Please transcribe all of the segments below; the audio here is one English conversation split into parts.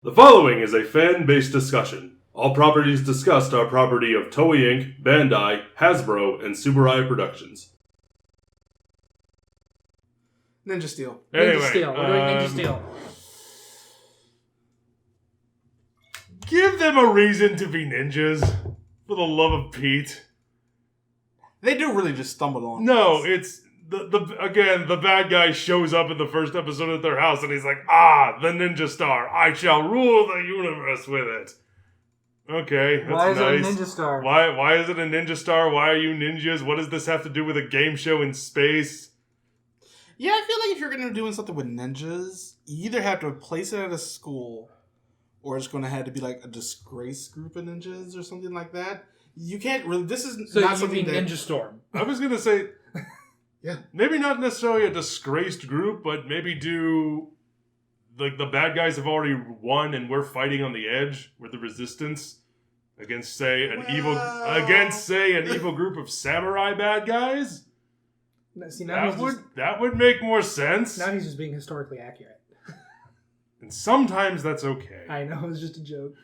The following is a fan-based discussion. All properties discussed are property of Toei Inc., Bandai, Hasbro, and Subaru Productions. Ninja Steel. Anyway, Ninja Steel. We're doing Ninja Steel. Give them a reason to be ninjas, for the love of Pete. They do really just stumble on. No, it's the bad guy shows up in the first episode at their house, and he's like, the Ninja Star. I shall rule the universe with it. Okay, that's Why is nice. it a Ninja Star? Why is it a Ninja Star? Why are you ninjas? What does this have to do with a game show in space? Yeah, I feel like if you're going to be doing something with ninjas, you either have to place it at a school, or it's going to have to be like a disgraced group of ninjas or something like that. You can't really. This is So not you something mean that. Ninja Storm? I was going to say, Yeah. maybe not necessarily a disgraced group, but maybe do, like, the bad guys have already won and we're fighting on the edge. We're the resistance against, say, an evil group of samurai bad guys. See, now That would make more sense. now he's just being historically accurate. And sometimes that's okay. I know, it was just a joke.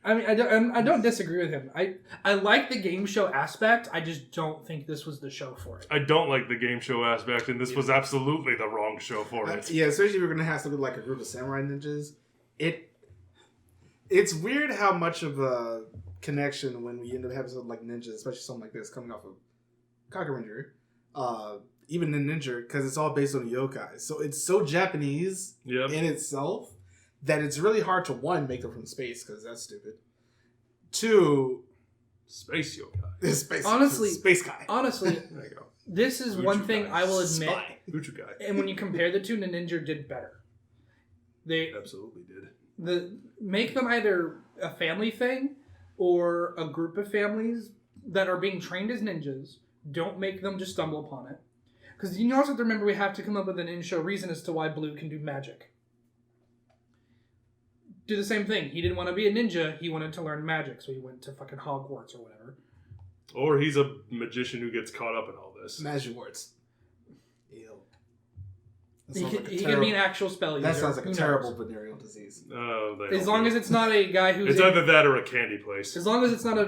I mean, I don't disagree with him. I like the game show aspect. I just don't think this was the show for it. I don't like the game show aspect, and this was absolutely the wrong show for it. Yeah, especially if we're going to have something like a group of samurai ninjas. It's weird how much of a connection when we end up having something like ninjas, especially something like this coming off of Kakuranger, even in Ninja, because it's all based on yokai. So it's so Japanese in itself that it's really hard to, one, make them from space, because that's stupid. Two, Space yokai. Space guy. Honestly, There you go. this is one thing I will admit. Spy. Uchukai. And when you compare the two, Ninja did better. They Absolutely did. make them either a family thing or a group of families that are being trained as ninjas. Don't make them just stumble upon it. Because you also have to remember we have to come up with an in-show reason as to why Blue can do magic. Do the same thing. He didn't want to be a ninja. He wanted to learn magic, so he went to fucking Hogwarts or whatever. Or he's a magician who gets caught up in all this. Magic words. Ew. He can be an actual spell user. That sounds like a Who terrible knows? venereal disease. As long as it's not a guy who's it's either that or a candy place. as long as it's not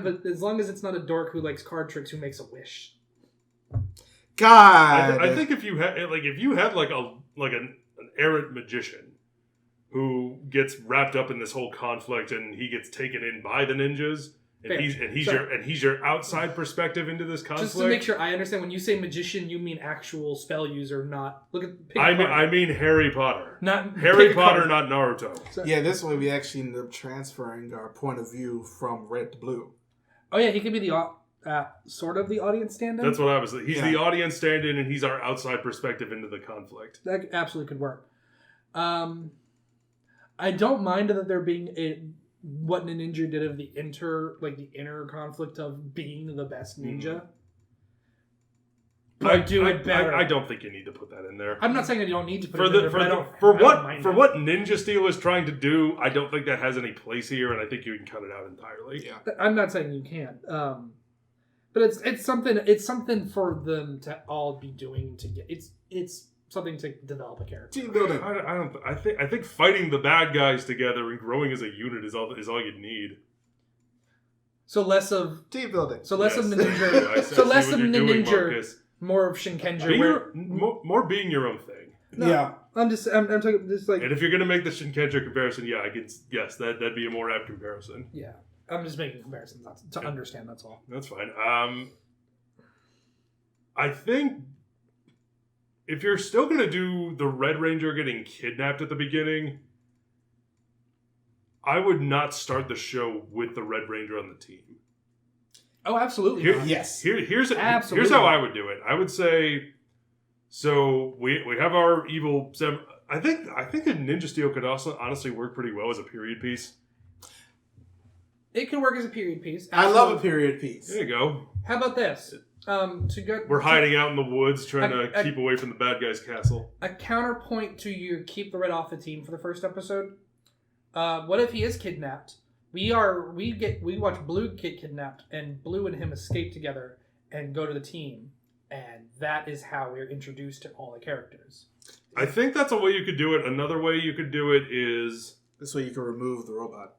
a dork who likes card tricks who makes a wish. God, I think if you had an errant magician who gets wrapped up in this whole conflict and he gets taken in by the ninjas, and he's your outside perspective into this conflict. Just to make sure I understand, when you say magician, you mean actual spell user, not I mean Harry Potter, not Harry Potter, not Naruto. So, yeah, this way we actually end up transferring our point of view from red to blue. Oh yeah, he could be the sort of the audience stand-in. That's what I was. He's the audience stand-in, and he's our outside perspective into the conflict. That absolutely could work. I don't mind that there being what Ninja did of the inner conflict of being the best ninja. But I do it better. I don't think you need to put that in there. I'm not saying that you don't need to put it in there, but I don't mind what Ninja Steel is trying to do, I don't think that has any place here, and I think you can cut it out entirely. Yeah. I'm not saying you can't. But it's something for them to all be doing to get it's something to develop a character. Team building. I think fighting the bad guys together and growing as a unit is all you need. So less of Team building. So less of the ninja. Yeah, So less of the ninja. Marcus. More of Shinkenja. More being your own thing. No, yeah. I'm talking just like. And if you're gonna make the Shinkenja comparison, that'd be a more apt comparison. Yeah, I'm just making comparisons to understand. That's all. That's fine. I think if you're still gonna do the Red Ranger getting kidnapped at the beginning, I would not start the show with the Red Ranger on the team. Oh, absolutely. Here's how I would do it. I would say, so we have our evil. I think a Ninja Steel could also honestly work pretty well as a period piece. It can work as a period piece. I love a period piece. There you go. How about this? We're hiding out in the woods trying to keep away from the bad guy's castle. A counterpoint to you keep the Red off the team for the first episode. What if he is kidnapped? We watch Blue get kidnapped, and Blue and him escape together and go to the team, and that is how we're introduced to all the characters. I think that's a way you could do it. Another way you could do it is This way you can remove the robot.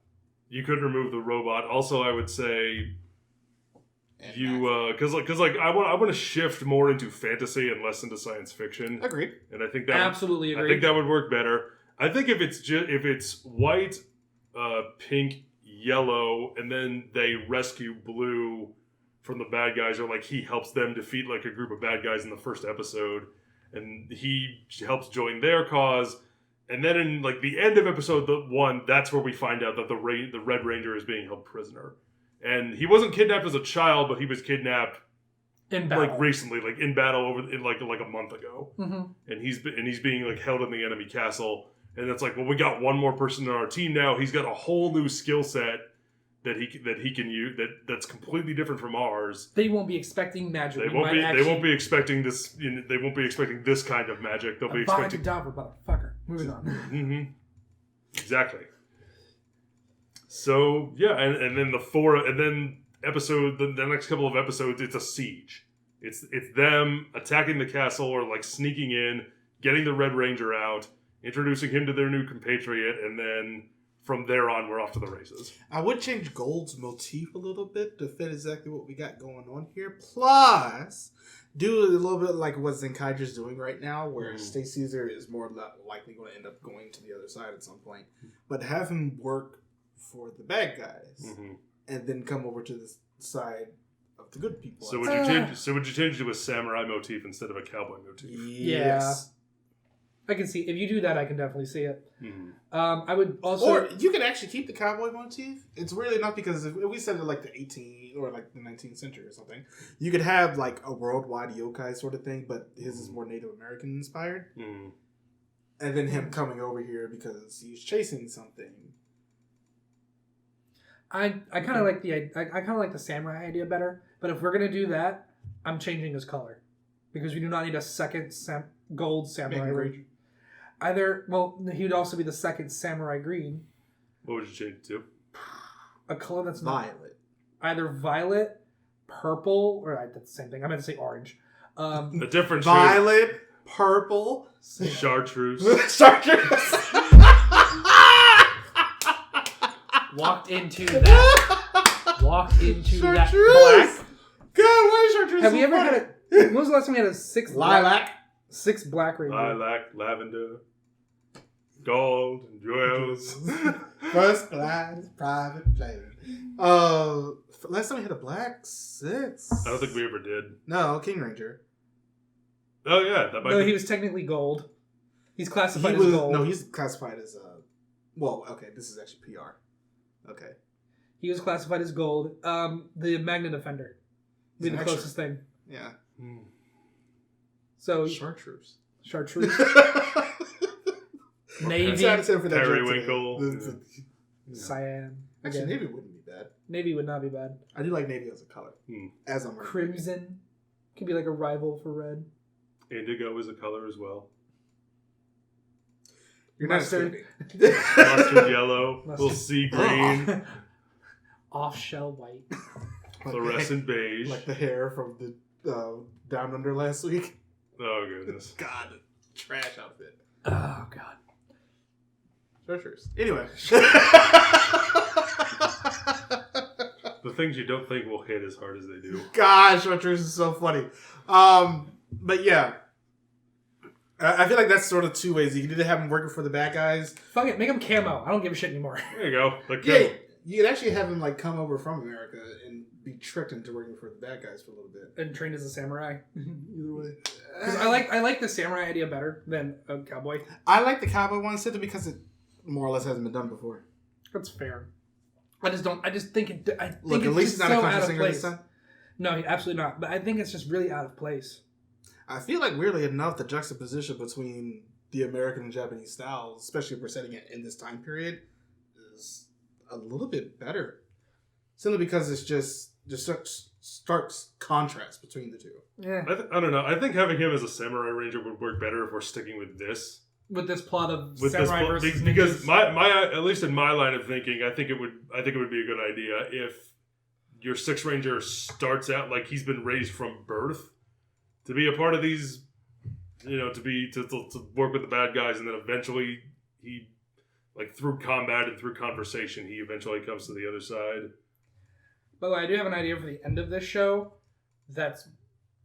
You could remove the robot. Also, I would say And because I want to shift more into fantasy and less into science fiction. Agreed. And I think that Absolutely agree. I think that would work better. I think if it's white, pink, yellow, and then they rescue Blue from the bad guys, or like he helps them defeat like a group of bad guys in the first episode, and he helps join their cause. And then in like the end of episode 1, that's where we find out that the Red Ranger is being held prisoner, and he wasn't kidnapped as a child, but he was kidnapped in battle. like recently, like in battle like a month ago, and he's being like held in the enemy castle. And it's like, well, we got one more person on our team now. He's got a whole new skill set that he can use that's completely different from ours. They won't be expecting magic. They won't be expecting this. They won't be expecting this kind of magic. They'll be expecting. Motherfucker. Moving on. Mm-hmm. Exactly. So yeah, and then the next couple of episodes, it's a siege. It's them attacking the castle or like sneaking in, getting the Red Ranger out, introducing him to their new compatriot, and then from there on, we're off to the races. I would change Gold's motif a little bit to fit exactly what we got going on here. Plus, do a little bit like what Zenkaiger's doing right now, where Stay Caesar is more likely going to end up going to the other side at some point. But have him work for the bad guys, and then come over to the side of the good people. So would you change it to a samurai motif instead of a cowboy motif? Yes. I can see if you do that. I can definitely see it. Mm-hmm. I would also, or you could actually keep the cowboy motif. It's really not, because if we said it like the 18th or like the 19th century or something, you could have like a worldwide yokai sort of thing, but his is more Native American inspired. And then him coming over here because he's chasing something. I kind of like the samurai idea better. But if we're gonna do that, I'm changing his color because we do not need a second gold samurai ring. He would also be the second samurai green. What would you change it to? A color that's violet. Either violet, purple, or that's the same thing. I meant to say orange. The difference. Violet, purple, chartreuse. Chartreuse. Walked into that black. God, why is chartreuse? Have we ever had a? When was the last time we had a six black ranger? Lilac, lavender, gold, and jewels. First class, private plane. Last time we had a black 6. I don't think we ever did. No, King Ranger. Oh yeah, that might. He was technically gold. He's classified as gold. No, he's classified as well, okay, this is actually PR. Okay. He was classified as gold. The Magna Defender. Be the closest thing. Yeah. So Chartreuse. Navy. Periwinkle. Cyan. Actually, Navy wouldn't be bad. Navy would not be bad. I do like Navy as a color. As I'm Crimson. Could be like a rival for red. Indigo is a color as well. You're Mustard. Mustard yellow. We'll see green. Off shell white. Fluorescent beige. Like the hair from the Down Under last week. Oh goodness. God, trash outfit. Oh god. Chartreuse. Anyway. The things you don't think will hit as hard as they do. Gosh, Chartreuse is so funny. But yeah. I feel like that's sort of two ways. You can either have him working for the bad guys. Fuck it, make him camo. I don't give a shit anymore. There you go. Like, yeah, you could actually have him like come over from America and be tricked into working for the bad guys for a little bit. And trained as a samurai. Either way. I like the samurai idea better than a cowboy. I like the cowboy one simply because it more or less hasn't been done before. That's fair. I just think it's at least it's not a country singer this time. No, absolutely not. But I think it's just really out of place. I feel like, weirdly enough, the juxtaposition between the American and Japanese styles, especially if we're setting it in this time period, is a little bit better. Simply because it's just stark contrast between the two. Yeah. I don't know. I think having him as a samurai ranger would work better if we're sticking with this. With this plot of samurai versus because ninjas. my at least in my line of thinking, I think it would be a good idea if your Sixth Ranger starts out like he's been raised from birth to be a part of these, to work with the bad guys, and then eventually he like through combat and through conversation, he eventually comes to the other side. By the way, I do have an idea for the end of this show that's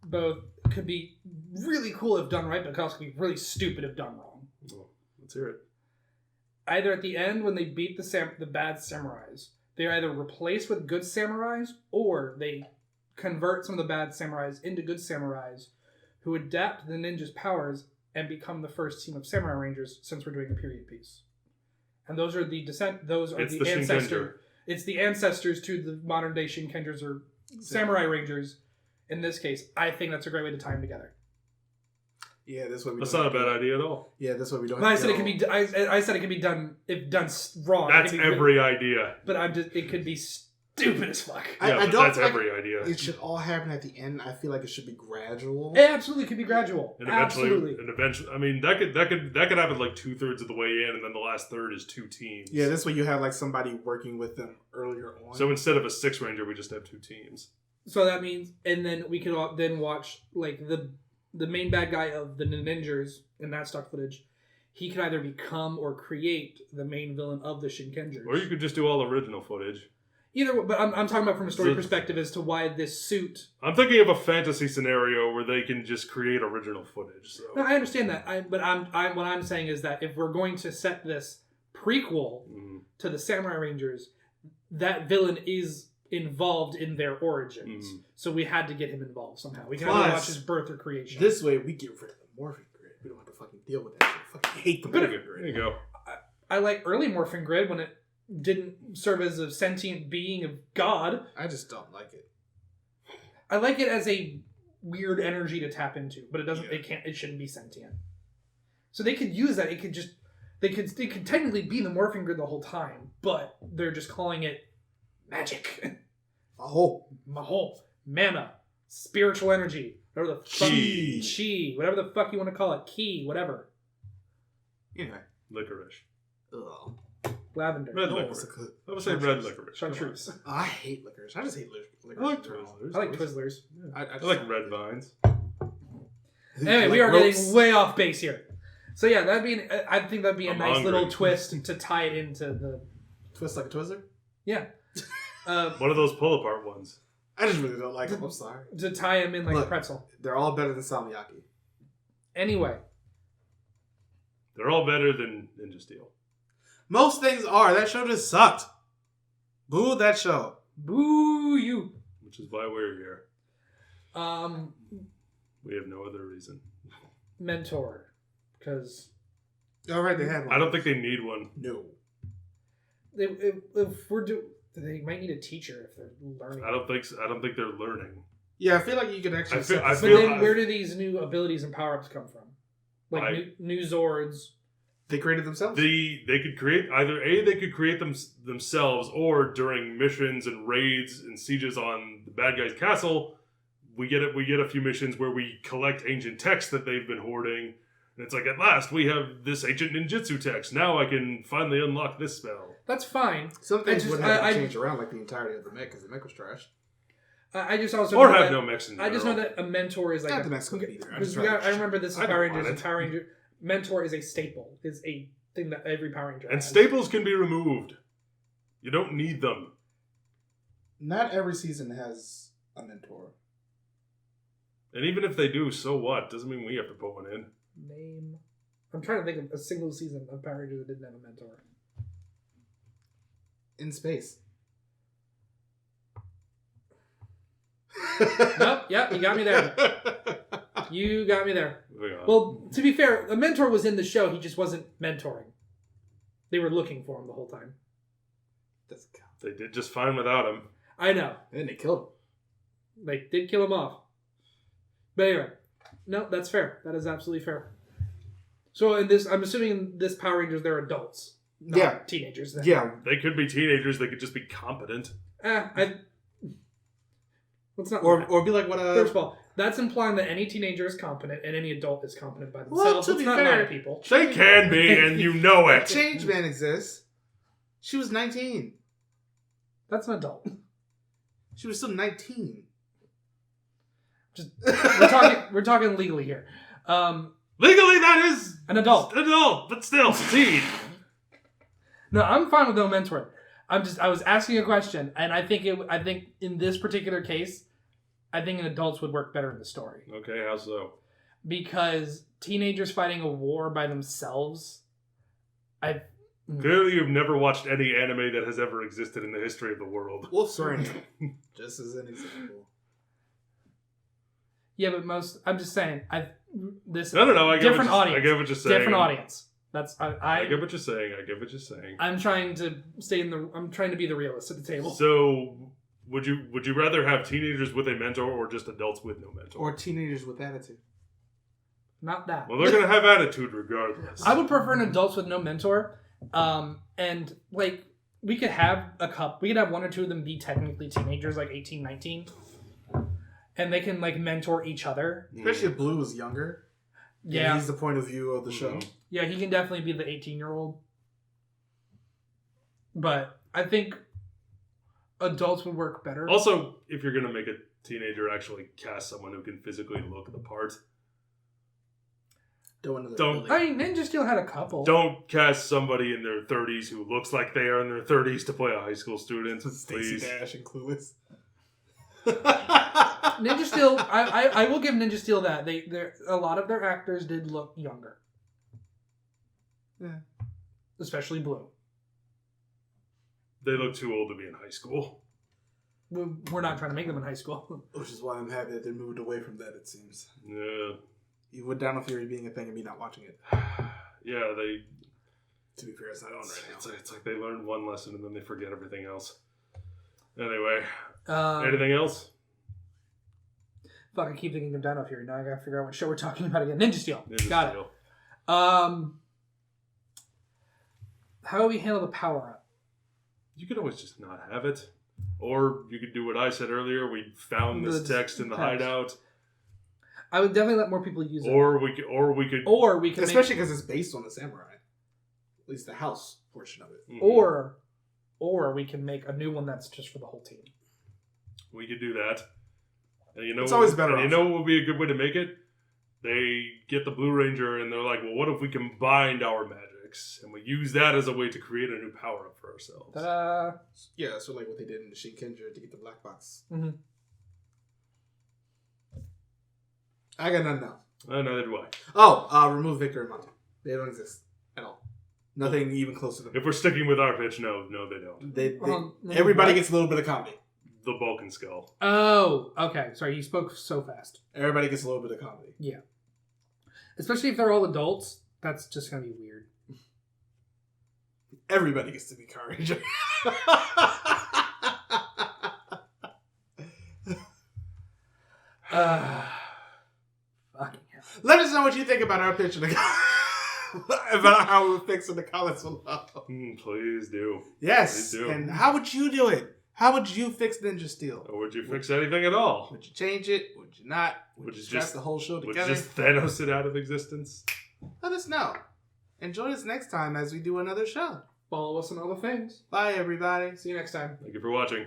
both could be really cool if done right, but could also be really stupid if done wrong. Well, let's hear it. Either at the end when they beat the bad samurais, they're either replaced with good samurais or they convert some of the bad samurais into good samurais who adapt the ninjas' powers and become the first team of samurai rangers since we're doing a period piece. And those are the ancestors. It's the ancestors to the modern day Shinkenjers or samurai rangers. In this case, I think that's a great way to tie them together. Yeah, that's what we. That's not a bad idea at all. Yeah, that's what we don't. But I said it could be. I said it could be done if done wrong. That's every idea. But it could be stupid as fuck. I don't. That's every idea. It should all happen at the end. I feel like it should be gradual. It absolutely could be gradual. And eventually, I mean, that could happen like 2/3 of the way in, and then the last third is 2 teams. Yeah, this way you have like somebody working with them earlier on. So instead of a 6 ranger, we just have 2 teams. So that means, and then we could then watch like the main bad guy of the Ninjas in that stock footage. He could either become or create the main villain of the Shinkenjers. Or you could just do all original footage. Either, but I'm talking about from a story perspective as to why this suit. I'm thinking of a fantasy scenario where they can just create original footage. So. No, I understand that. But what I'm saying is that if we're going to set this prequel to the Samurai Rangers, that villain is involved in their origins. So we had to get him involved somehow. We can either watch his birth or creation. This way we get rid of the Morphin Grid. We don't have to fucking deal with that shit. I fucking hate the Morphin Grid. There you go. I like early Morphin Grid when it didn't serve as a sentient being of God. I just don't like it. I like it as a weird energy to tap into, but it doesn't. Yeah. It shouldn't be sentient. So they could use that. It could just. They could technically be the Morphin Grid the whole time, but they're just calling it magic. Maho, mana, spiritual energy, whatever the fuck, chi, whatever the fuck you want to call it, ki, whatever. Anyway, licorice. Ugh. Lavender. Red licorice. I would say red licorice. Chartreuse. I hate licorice. I just hate licorice. I like Twizzlers. I like Twizzlers. Yeah. I like red vines. Anyway, we are getting way off base here. So yeah, I think that'd be a nice hungry. little twist to tie it into the twist like a Twizzler. Yeah. One of those pull apart ones. I just really don't like them. I'm sorry. To tie them in like a pretzel. They're all better than salmiakki. Anyway. They're all better than Ninja Steel. Most things are. That show just sucked. Boo that show. Boo you. Which is why we're here. We have no other reason. Mentor. Because... All right, they had one. I don't think they need one. No. If we're they might need a teacher if they're learning. I don't think so. I don't think they're learning. Yeah, I feel like you could actually... But then where do these new abilities and power-ups come from? Like new Zords... They created themselves? They could create... Either A, they could create them themselves, or during missions and raids and sieges on the bad guy's castle, we get a few missions where we collect ancient texts that they've been hoarding. And it's like, at last, we have this ancient ninjutsu text. Now I can finally unlock this spell. That's fine. Some things would have to change around, like the entirety of the mech, because the mech was trash. I just also... Or have no mechs in general. I just know that a mentor is like... Not the mech's good either. I remember this is Power Rangers, and Power Ranger... Mentor is a staple. Is a thing that every Power Ranger has. And staples can be removed. You don't need them. Not every season has a mentor. And even if they do, so what? Doesn't mean we have to put one in. Name. I'm trying to think of a single season of Power Rangers that didn't have a mentor. In space. Nope. Yep. You got me there. You got me there. Well, to be fair, a mentor was in the show. He just wasn't mentoring. They were looking for him the whole time. They did just fine without him. I know. And they killed him. They did kill him off. But anyway. No, that's fair. That is absolutely fair. So in this, I'm assuming in this Power Rangers, they're adults. Not teenagers. Then. Yeah. They could be teenagers. They could just be competent. Let's not... Or be like what a... First of all, that's implying that any teenager is competent and any adult is competent by themselves. Well, to be not fair, lie to people. They can be, and you know it. Changeman exists. She was 19. That's an adult. She was still 19. Just we're talking legally here. Legally, that is an adult. But still, teen. No, I'm fine with no mentor. I was asking a question, and I think in this particular case, I think an adults would work better in the story. Okay, how so? Because teenagers fighting a war by themselves, Clearly, you've never watched any anime that has ever existed in the history of the world. Wolfsburn, just as an example. Yeah, but I'm just saying. No. I get different audience. I get what you're saying. Different audience. I get what you're saying. I'm trying to I'm trying to be the realist at the table. So, would you rather have teenagers with a mentor or just adults with no mentor? Or teenagers with attitude? Not that. Well, they're gonna have attitude regardless. I would prefer an adults with no mentor. And like we could have one or two of them be technically teenagers, like 18, 19. And they can like mentor each other. Especially if Blue is younger. Yeah. He's the point of view of the show. Yeah, he can definitely be the 18-year-old. But I think adults would work better. Also, if you're gonna make a teenager, actually cast someone who can physically look the part. Don't. I mean, Ninja Steel had a couple. Don't cast somebody in their 30s who looks like they are in their 30s to play a high school student, Stacey please. Dash and Clueless. Ninja Steel, I will give Ninja Steel that. A lot of their actors did look younger. Yeah. Especially Blue. They look too old to be in high school. We're not trying to make them in high school. Which is why I'm happy that they moved away from that, it seems. Yeah. You would Down on Fury being a thing and me not watching it. Yeah, they... To be fair, it's not on right now. It's like they learn one lesson and then they forget everything else. Anyway. Um, Anything else? Fuck, I keep thinking of Down on Fury. Now I gotta figure out what show we're talking about again. Ninja Steel. Got Steel. it. How do we handle the power-up? You could always just not have it. Or you could do what I said earlier. We found this text in the hideout. I would definitely let more people use it. Or we could especially because it's based on the samurai. At least the house portion of it. Mm-hmm. Or we can make a new one that's just for the whole team. We could do that. And you know, it's always better. And you know what would be a good way to make it? They get the Blue Ranger and they're like, well, what if we combined our magics and we use that as a way to create a new power up for ourselves? Ta-da! Yeah, so like what they did in the Shinkenger to get the black box. Mm-hmm. I got nothing else. Neither do I. Oh, remove Victor and Monty. They don't exist at all. Nothing even close to them. If we're sticking with our pitch, no, they don't. Everybody gets a little bit of comedy. The Balkan Skull. Oh, okay. Sorry, you spoke so fast. Everybody gets a little bit of comedy. Yeah. Especially if they're all adults, that's just going to be weird. Everybody gets to be Car Ranger. Fucking hell. Let us know what you think about our pitch about how we're fixing the comments below. Please do. Yes. Please do. And how would you do it? How would you fix Ninja Steel? Or would you fix anything at all? Would you change it? Would you not? Would you just the whole show Would together? you just Thanos it out of existence? Let us know. And join us next time as we do another show. Follow us on all the things. Bye, everybody. See you next time. Thank you for watching.